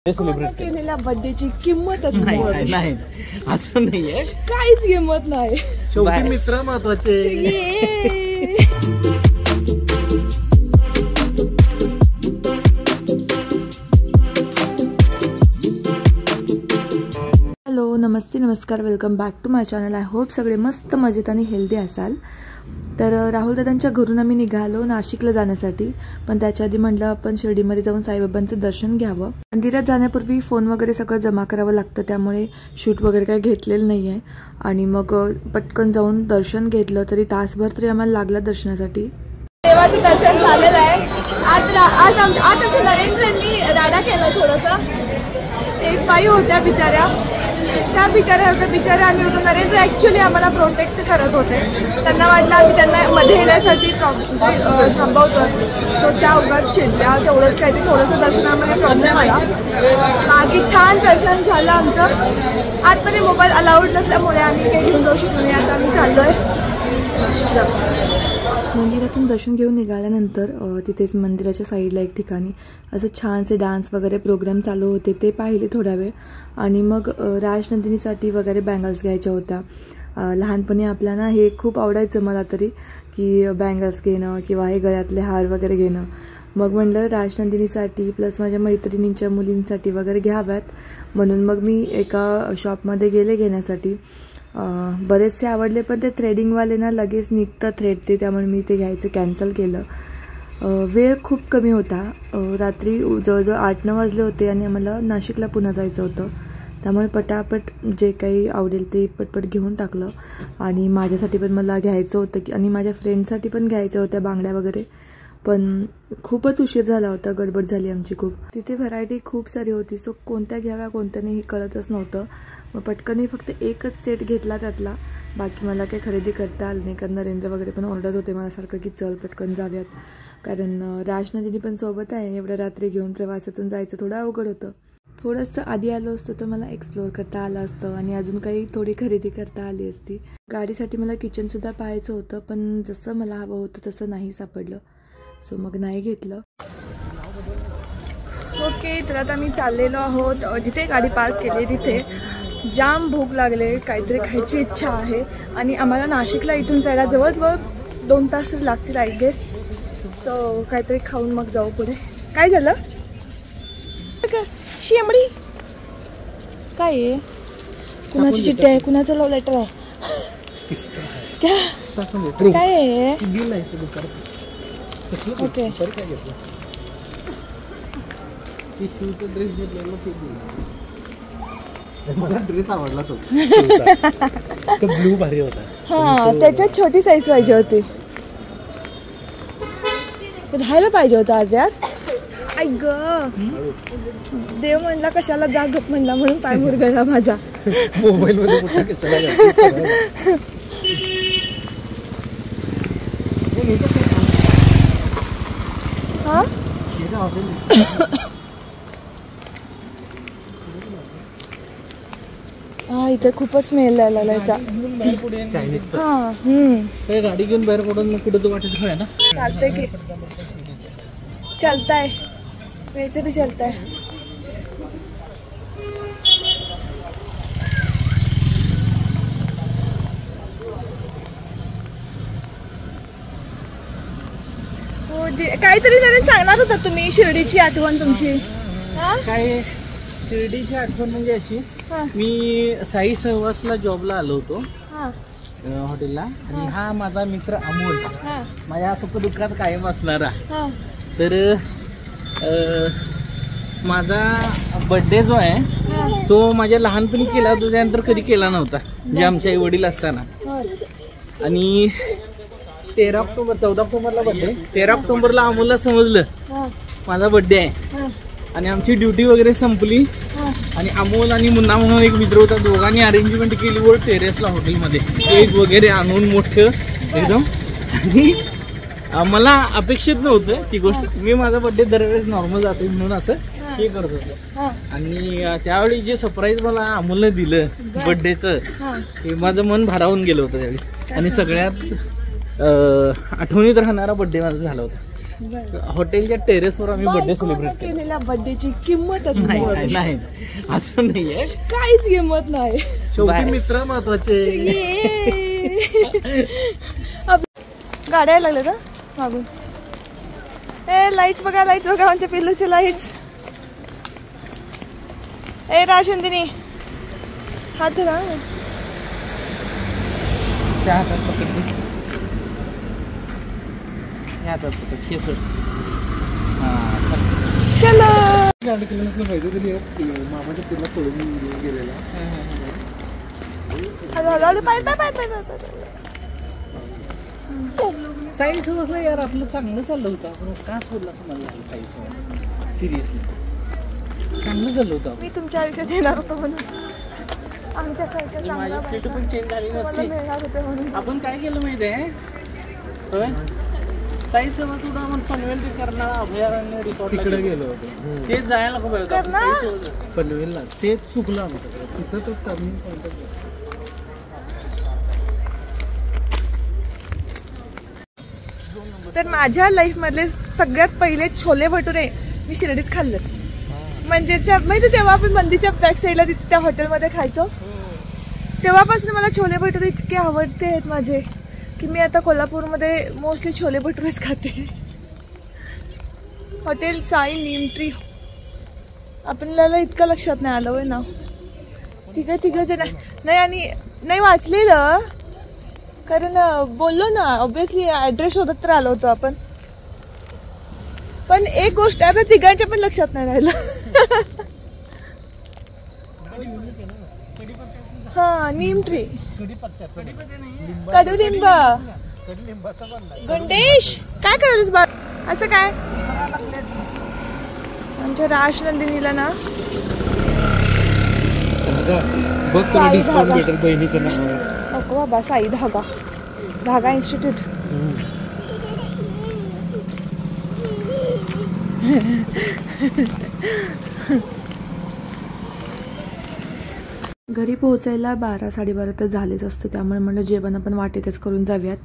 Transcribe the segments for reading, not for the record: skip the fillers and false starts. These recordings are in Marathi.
केलेल्या बर्थडेची किंमतच नाही, असं नाहीये, काहीच किंमत नाही. शेवटी मित्र महत्वाचे. हॅलो, नमस्ते, नमस्कार, welcome back to my channel. I hope सगळे मस्त मजेत आणि हेल्दी असाल. तर राहुल दादांच्या घरून आम्ही निघालो नाशिकला जाण्यासाठी, पण त्याच्या आधी म्हटलं आपण शिर्डीमध्ये जाऊन साईबाबांचं दर्शन घ्यावं. मंदिरात जाण्यापूर्वी फोन वगैरे सगळं जमा करावं लागतं, त्यामुळे शूट वगैरे काही घेतलेलं नाही आहे. आणि मग पटकन जाऊन दर्शन घेतलं, तरी तासभर तरी आम्हाला लागला दर्शनासाठी. देवाचं दर्शन झालेलं आहे. आज आमच्या नरेंद्रांनी राडा केला थोडासा. एक बाई होत्या बिचाऱ्या, त्या बिचाऱ्या आम्ही होतो. नरेंद्र ॲक्च्युली आम्हाला प्रोटेक्ट करत होते. त्यांना वाटलं आम्ही त्यांना मध्ये येण्यासाठी थांबवतो, सो त्या उगाच चिडल्या. तेवढंच काही थोडंसं दर्शनामध्ये प्रॉब्लेम आला. बाकी छान दर्शन झालं आमचं. आतमध्ये मोबाईल अलाउड नसल्यामुळे आम्ही काही घेऊन जाऊ शकलो नाही. आता आम्ही चाललो आहे. मंदिरातून दर्शन घेऊन निघाल्यानंतर तिथेच मंदिराच्या साईडला एक ठिकाणी असं छानसे डान्स वगैरे प्रोग्राम चालू होते, ते पाहिले थोडा वेळ. आणि मग राजनंदिनीसाठी वगैरे बँगल्स घ्यायच्या होत्या. लहानपणी आपल्याला हे खूप आवडायचं मला तरी, की बँगल्स घेणं किंवा हे गळ्यातले हार वगैरे घेणं. मग म्हटलं राजनंदिनीसाठी प्लस माझ्या मैत्रिणींच्या मुलींसाठी वगैरे घ्याव्यात, म्हणून मग मी एका शॉपमध्ये गेले घेण्यासाठी. बरेचसे आवडले, पण ते थ्रेडिंगवाले ना लगेच निघतं थ्रेड ते, त्यामुळे मी ते घ्यायचं कॅन्सल केलं. वेळ खूप कमी होता. रात्री जवळजवळ 8-9 वाजले होते आणि आम्हाला नाशिकला पुन्हा जायचं होतं. त्यामुळे पटापट जे काही आवडेल ते पटपट घेऊन टाकलं. आणि माझ्यासाठी पण मला घ्यायचं होतं की, आणि माझ्या फ्रेंडसाठी पण घ्यायच्या होत्या बांगड्या वगैरे, पण खूपच उशीर झाला होता, गडबड झाली आमची खूप. तिथे व्हरायटी खूप सारी होती, सो कोणत्या घ्याव्या कोणत्या नाही हे कळतच नव्हतं. मग पटकन फक्त एकच सेट घेतला त्यातला. बाकी मला काही खरेदी करता आलं नाही, कारण नरेंद्र वगैरे पण ओरडत होते मला सारखं की चल पटकन जाऊयात, कारण राजनंदिनी पण सोबत आहे. एवढ्या रात्री घेऊन प्रवासातून जायचं थोडं अवघड होतं. थोडंसं आधी आलो असतं तर मला एक्सप्लोअर करता आलं असतं आणि अजून काही थोडी खरेदी करता आली असती. गाडीसाठी मला किचनसुद्धा पाहायचं होतं, पण जसं मला हवं होतं तसं नाही सापडलं, सो मग नाही घेतलं. ओके, तर आता आम्ही चाललेलो आहोत जिथे गाडी पार्क केली तिथे. जाम भूक लागले, काहीतरी खायची इच्छा आहे. आणि आम्हाला नाशिकला इथून जायला जवळजवळ 2 तास लागतील आय गेस. सो काहीतरी खाऊन मग जाऊ पुढे. काय झालं शेंबडी? काय आहे? कुणाची चिठ्ठी आहे? कुणाचं लव्ह लेटर आहे? काय आहे? ओके, मला ड्रेस आवडला तो ब्लू भारी होता. हा, त्याच्यात छोटी साईज पाहिजे होती. राहायला पाहिजे होतं आज यात. आई ग, देव म्हणला कशाला जा गप म्हणला, म्हणून पाय मुरगळला माझा. मोबाईल मध्ये हा हा, इथे खूपच स्मेल यायला लागला. हा, गाडी घेऊन बाहेर पडून कुठे तो वाटत ना. चालतंय की, चलता है, वैसे भी चलता है. हो, काहीतरी तरी सांगणार होता तुम्ही, शिर्डीची आठवण तुमची. काय शिर्डीची आठवण म्हणजे अशी, मी साई सहवासला जॉबला आलो होतो हॉटेलला, आणि हा माझा मित्र अमोल, माझ्या सुख दुःखात कायम असणारा. तर माझा बर्थडे जो आहे तो माझ्या लहानपणी केला होता, त्यानंतर कधी केला नव्हता, जे आमचे आई वडील असताना. आणि 14 ऑक्टोबरला बर्थडे. 13 ऑक्टोबरला अमोलला समजलं माझा बर्थडे आहे, आणि आमची ड्युटी वगैरे संपली. आणि अमोल आणि मुन्ना म्हणून एक मित्र होता, दोघांनी अरेंजमेंट केली वर टेरेसला हॉटेलमध्ये केक वगैरे आणून मोठं एकदम. आणि मला अपेक्षित नव्हतं ती गोष्ट. मी माझा बर्थडे दरवेळेस नॉर्मल जाते म्हणून असं हे करत होतो. आणि त्यावेळी जे सरप्राईज मला अमोलने दिलं बर्थडेचं, हे माझं मन भारावून गेलं होतं त्यावेळी. आणि सगळ्यात आठवणीत राहणारा बर्थडे माझा झाला होता. हॉटेलच्या टेरेसवर आम्ही बर्थडे सेलिब्रेट केलेल्या बर्थडेची किंमतच नाही नाही असं नाहीये, काहीच किंमत नाही. शेवटी मित्र महत्वाचे. गाड्या लागल्या ना मागून. लाईट्स बघा, लाईट्स बघा, आमच्या पिल्लूचे लाईट्स. राजनंदिनी हात धरा. त्या हातात पकडते, ह्या हातात पकड, केसर. चलो. गाडी केलं नसलं पाहिजे तरी मामाच्या तिला पळून गेलेला. साई सहवास यार आपलं चांगलं चाललं होतं, आपण का सोडलं असं मला लागलं. साई सहवास सिरियसली चांगलं चाललं होतं. मी तुमच्या आयुष्यात येणार होतो म्हणून, आमच्यासारखं माझी सीट पण चेंज झाली नसती. आपण काय केलं माहिती आहे, साई सहवास सुद्धा आपण पनवेल ते कर्नाळा अभयारण्य रिसॉर्ट तिकडे गेलो होतो. तेच जायला नको पाहिजे पनवेलला. तेच चुकलं आमचं. तिथं तो टर्निंग पॉईंटच. तर माझ्या लाईफ मधले सगळ्यात पहिले छोले भटुरे मी शिर्डीत खाल्ले. मंदिरच्या माहिती तेव्हा आपण मंदिरच्या बॅक साईडला तिथे त्या हॉटेलमध्ये खायचो. तेव्हापासून मला छोले भटुरे इतके आवडते आहेत माझे की मी आता कोल्हापूरमध्ये मोस्टली छोले भटुरेच खाते. हॉटेल साई नीमट्री. आपल्याला इतकं लक्षात नाही आलं होय ना. तिघं जण नाही आणि नाही वाचलेलं, कारण बोललो ना ऑब्विसली ॲड्रेस शोधत तर आलो होतो आपण. पण एक गोष्ट आहे, आपल्या तिघांच्या पण लक्षात नाही राहिलं. हा नीमट्री, कडुलिंब. गणेश काय करायलास बा असं काय. आमच्या राजनंदिनीला ना बघ तुला डिस्काउंट भेटेल बहिणीच्या नावावर. नको बाबा, साई धागा इन्स्टिट्यूट. घरी पोहोचायला 12-12:30 तर झालेच असतं, त्यामुळे म्हणलं जेवण आपण वाटेतच करून जाऊयात.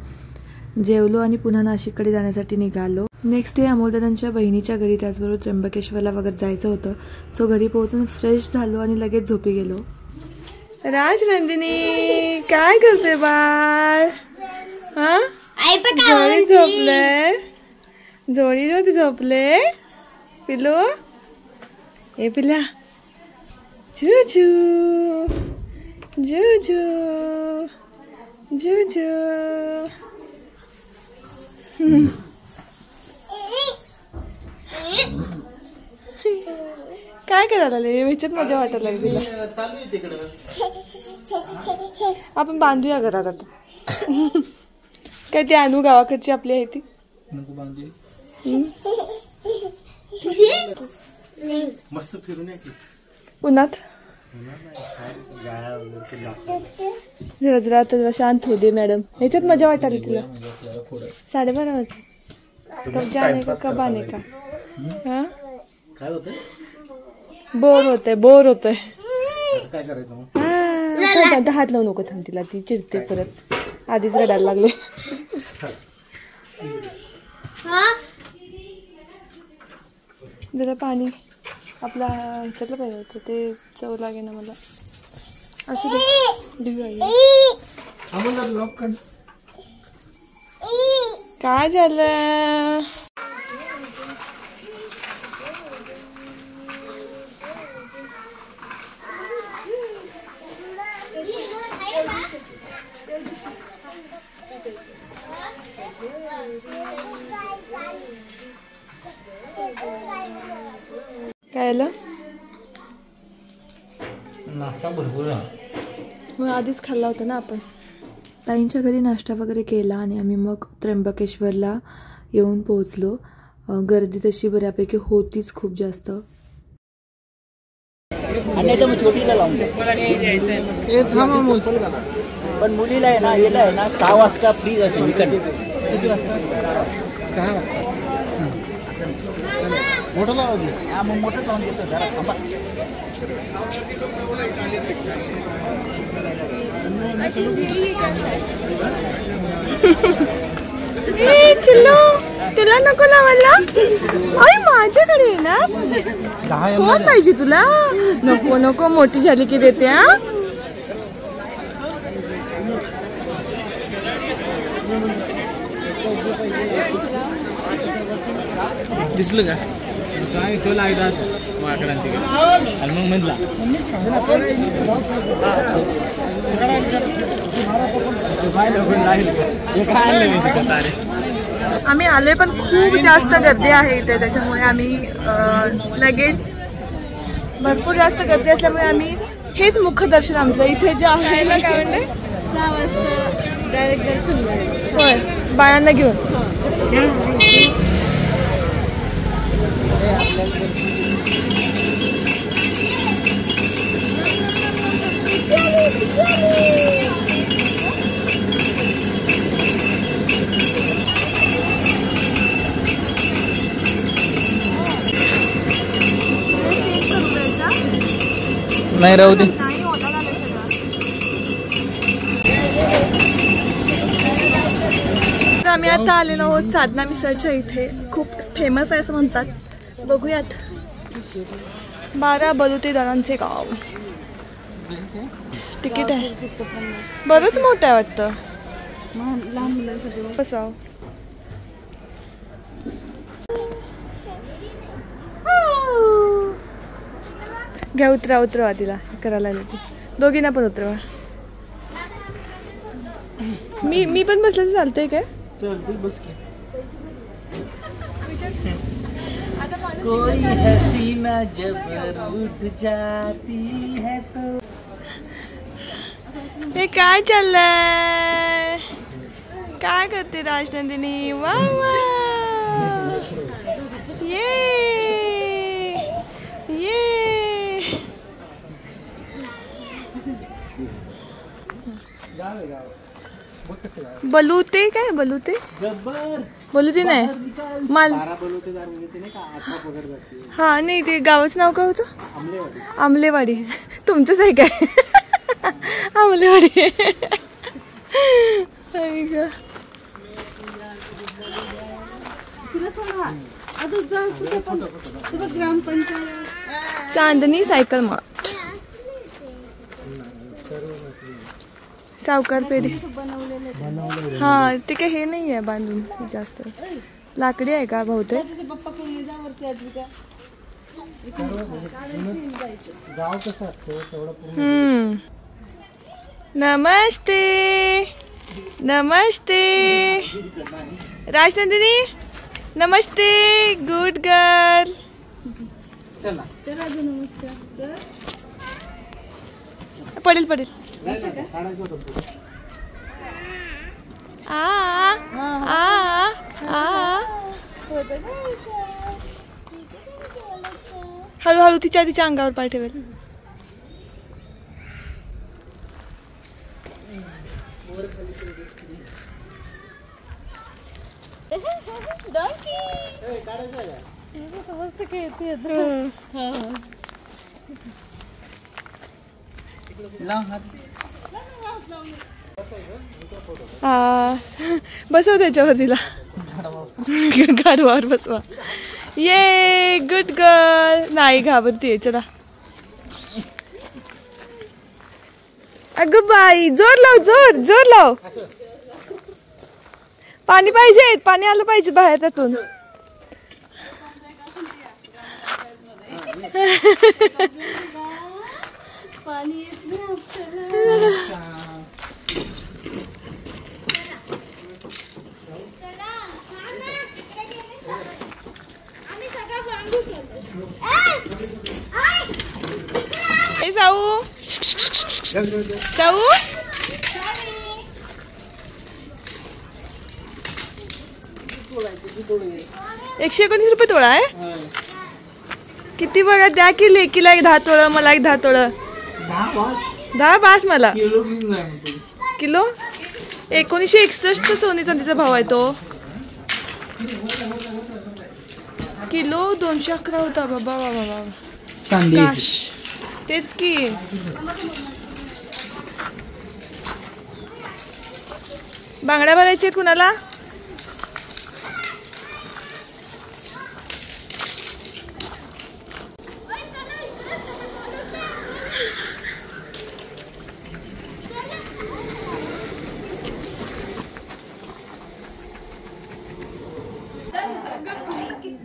जेवलो आणि पुन्हा नाशिककडे जाण्यासाठी निघालो. नेक्स्ट डे अमोलदादांच्या बहिणीच्या घरी, त्याचबरोबर त्र्यंबकेश्वरला वगैरे जायचं होतं. सो घरी पोहोचून फ्रेश झालो आणि लगेच झोपी गेलो. राजनंदिनी काय करते बाळ. हा जोडी झोपले, जोडी झोपले पिल्लू. ए पिल्ला जुजू जुजू जुजू. काय करायला लागले, ह्याच्यात मजा वाटायला लागली तिला. आपण बांधूया घरात आता. काय ती आणू गावाकडची आपली आहे ती. मस्त फिरून उन्हात जरा जरा आता जरा शांत होऊ दे मॅडम. ह्याच्यात मजा वाटायला तिला. 12:30 वाजता कब जाने का कब आने का. हा काय होतं, बोर होतंय काय करायचं मग. हात लावू नको, थांब तिला, ती चिडते परत. आधीच रडायला लागले. जरा पाणी आपला ह्याच्यातलं पाहिजे होतं, ते चव लागे ना मला. असं काय झालं. काय आलं. नाश्ता भरपूर मग आधीच खाल्ला होता ना आपण. ताईंच्या घरी नाश्ता वगैरे केला आणि आम्ही मग त्र्यंबकेश्वरला येऊन पोहोचलो. गर्दी तशी बऱ्यापैकी होतीच खूप जास्त. पण मुलीला आहे ना, येला आहे ना 6 वाजता फ्रीज असेल. 6 वाजता मोठं लावा. मग मोठं लावून देतो जरा थांबा. चिल्लू तुला मला नको ना मला. आई माझ्याकडे आहे ना. कोण पाहिजे तुला? नको नको, मोठी झाली की देते. हा दिसलं का काय तो लागला माकडांची आणि मग म्हणला आम्ही आलोय पण खूप जास्त गर्दी आहे इथे, त्याच्यामुळे आम्ही लगेच भरपूर जास्त गर्दी असल्यामुळे आम्ही हेच मुख्य दर्शन आमचं इथे जे आहे ना. काय म्हणते 6 वाजता डायरेक्ट दर्शन मिळेल. होय, बाळांना घेऊन. नाही राहू दे. आम्ही आता आलेलो आहोत साधना मिसळच्या इथे. खूप फेमस आहे असं म्हणतात. बघूयात. 12 बलुतेदारांचे गाव. तिकीट आहे बरंच मोठं आहे वाटतं. लहान मुलांसाठी बसवाव. घ्या, उतरवा तिला करायला आली ती. दोघींना पण उतरवा. मी पण बसलं तर चालतंय काय? बस की. कोई हसीना जब उठ जाती है तो. हे काय चाललंय? काय करते राजनंदिनी? वा वा, ये ये. बलुते काय? बलुते बलुते नाही माल. हा नाही, ते गावाचं नाव काय होतं? आमलेवाडी. तुमचंच आहे काय? आमलेवाडी. चांदणी सायकल मार्ट. सावकार पेढे. हा ते काय हे नाही आहे बांधून जास्त. लाकडी आहे का बहुतेक? नमस्ते नमस्ते राजनंदिनी. नमस्ते गुड गर्ल. चला पडेल पडेल. आ आ आ. हळूहळू तिच्या अंगावर पाय ठेवेल. बसव त्याच्यावर तिला. गाडवावर बसवा. ये गुड गर्ल. नाही घाबरते. चला. अगं बाई, जोर लाव, जोर जोर लाव. पाणी पाहिजे, पाणी आलं पाहिजे बाहेर त्यातून. साऊ साऊ 119 रुपये तोळा आहे. किती बघा द्या की लेकीला 10 तोळं, मला 10 तोळं. 10 बास मला. किलो 1961 सोने चांदीचा भाव आहे तो. किलो 211 होता बाबा बाबा. काश तेच की. बांगड्या भरायचे आहेत कुणाला?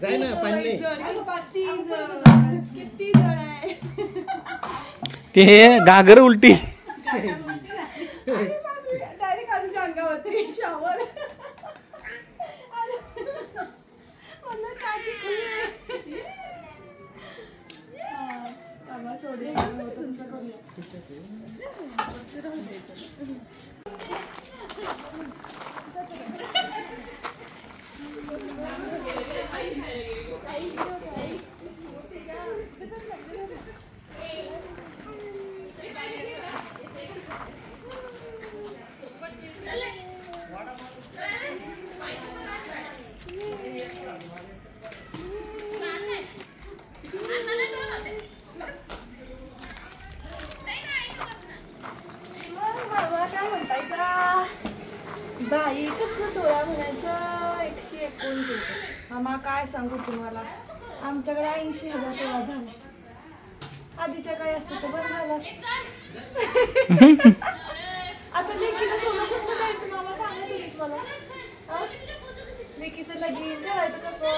जाय ना पाणी किती जण आहे ते घागर उलटी डायरेक्ट आजूच्या अंगावरती शॉवर बाई कसं तोळा म्हणायचं 129. मामा काय सांगू तुम्हाला आमच्याकडे 80,000 तोळा झाला. आधीच्या काही असतं तर बरं झालं आता लेकीला सोनं कुठं द्यायचं मामा सांगा तुम्हीच मला. लेकीचं लगीन करायचं कसं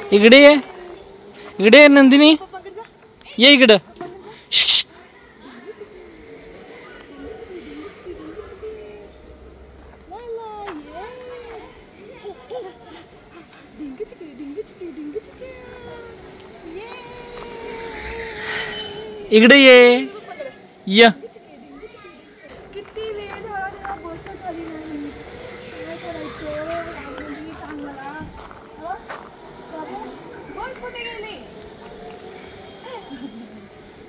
इकडे ये, इकडे ये नंदिनी, ये इकडं. इकडे ये, य किती वेळ झाला त्याला बसच आली नाही. काय करायचं सांग मला. बस कुठे गेली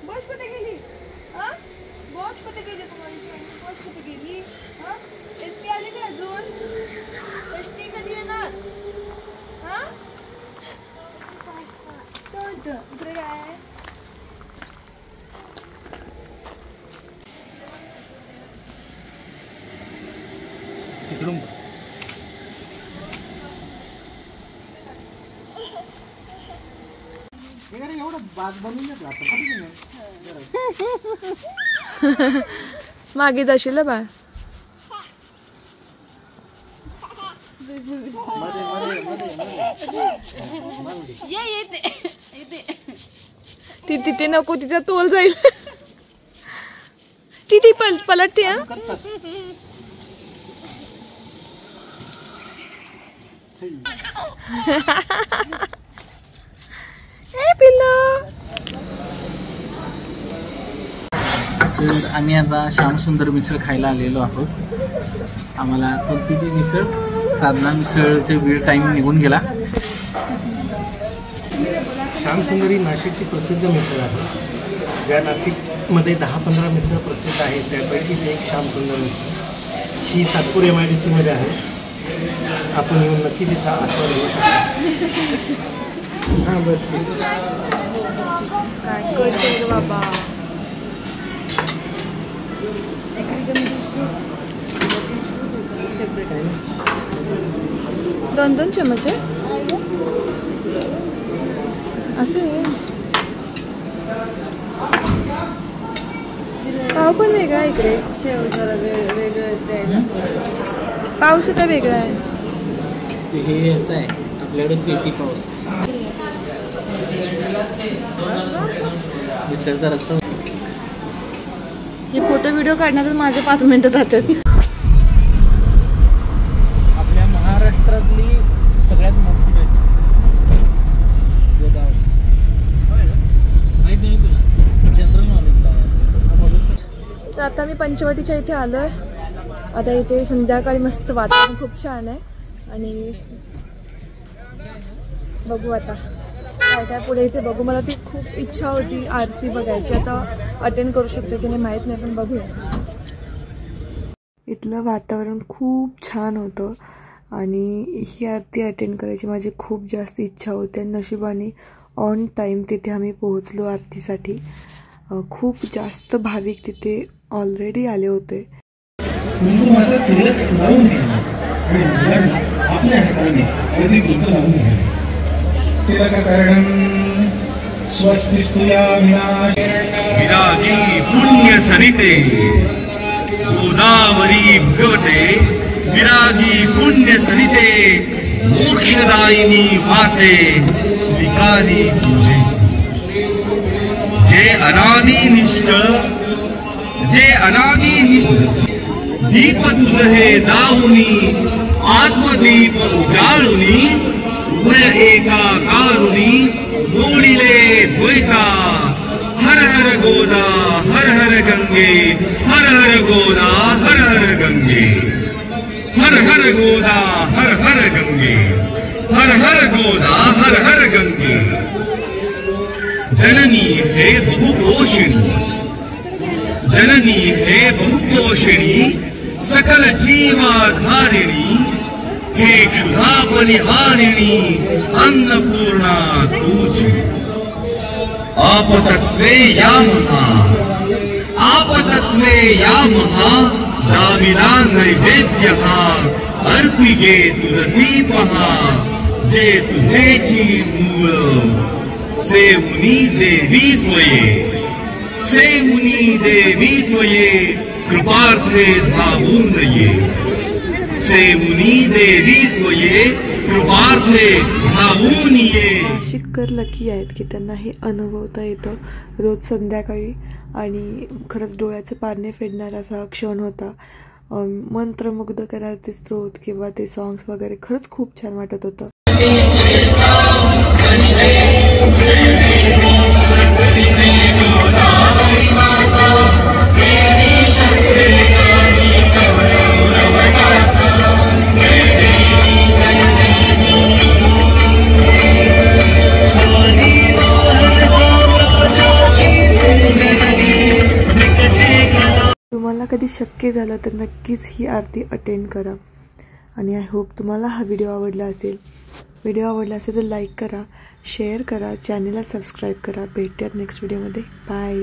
बस कुठे गेली बस कुठे गेली तुम्हाला बस कुठे गेली. एसटी आली का अजून एसटी कधी येणार. इकडे काय तिकडून एवढं बाग बनवून घेतला मागे जाशील बा. ती तिथे नको तिचा तोल जाईल. ती पलटते. तर आम्ही आता श्यामसुंदर मिसळ खायला आलेलो आहोत. आम्हाला कोणती ती मिसळ साधना मिसळचे वेळ टाईम निघून गेला. श्यामसुंदरी नाशिकची प्रसिद्ध मिसळ आहे. ज्या नाशिकमध्ये 10-15 मिसळ प्रसिद्ध आहेत त्यापैकीच एक श्यामसुंदर मिसळ. ही सातपूर MIDC मध्ये आहे. आपण येऊन नक्की तिथं आस्वाद घेऊ शकतो. हां बस काय करते बाबा. दोन चमच आहे असे. पाव पण वेगळा आहे इकडे. शेव जरा वेगळं द्यायला. पाव सुद्धा वेगळा आहे. हे याचं आहे आपल्याकडे पेटी पाऊस मिसळचा रस्ता. हे फोटो व्हिडिओ काढण्यातच माझे 5 मिनिटं जातात. आपल्या महाराष्ट्रातली सगळ्यात मोठी माहिती नाही तुला जनरल नॉलेज. तर आता मी पंचवटीच्या इथे आलो आहे. आता इथे संध्याकाळी मस्त वातावरण खूप छान आहे आणि बघू आता काय काय पुढे इथे बघू. मला ती खूप इच्छा होती आरती बघायची. आता अटेंड करू शकते की नाही माहीत नाही पण बघूया. इथलं वातावरण खूप छान होतं आणि ही आरती अटेंड करायची माझी खूप जास्त इच्छा होती. आणि नशिबाने ऑन टाईम तिथे आम्ही पोहोचलो आरतीसाठी. खूप जास्त भाविक तिथे ऑलरेडी आले होते. कुंकुमाचा तिलक लावून घ्यावा आणि मुलांना आपल्या हाताने हळदी कुंकू लावून घ्यावे. तिलककरणं स्वस्तिस्तुया विनाश विरागी पुण्य सरिते गोदावरी भगवते विरागी पुण्य सरिते मोक्षदायिनी माते स्वीकारी तुझेसी. जे अनादि निश्चळ दीप तुझे दाऊनी आत्मदीप उजाळुनी उभय एकाकारुनी मोडिले द्वैता. हर हर गोदा हर हर गंगे हर हर गोदा हर हर गंगे हर हर गोदा हर हर गंगे हर हर गोदा हर हर गंगे. जननी हे बहुपोषिणी जननी हे बहुपोषिणी सकल जीवाधारिणी हे क्षुधापरिहारिणी अन्नपूर्णा तुझी. आपतत्वे या महा दामिला नैवेद्यः अर्पिगे तुलसी पहा. जे तुझेची मूळ सेवुनी देवी स्वये कृपार्थे धावून ये. सेवुनी देवी स्वये कृपार्थे धावून ये. नाशिककर लकी आहेत की त्यांना हे अनुभवता येतं रोज संध्याकाळी. आणि खरंच डोळ्याचे पारणे फेडणारा असा क्षण होता. मंत्रमुग्ध करायला ते स्त्रोत किंवा ते सॉंग्स वगैरे खरंच खूप छान वाटत होतं. तुम्हाला कधी शक्य झालं तर नक्कीच ही आरती अटेंड करा. आणि आय होप तुम्हाला हा व्हिडिओ आवडला असेल. व्हिडिओ आवडला असेल तर लाईक करा, शेअर करा, चॅनलला सबस्क्राईब करा. भेटूयात नेक्स्ट व्हिडिओमध्ये. बाय.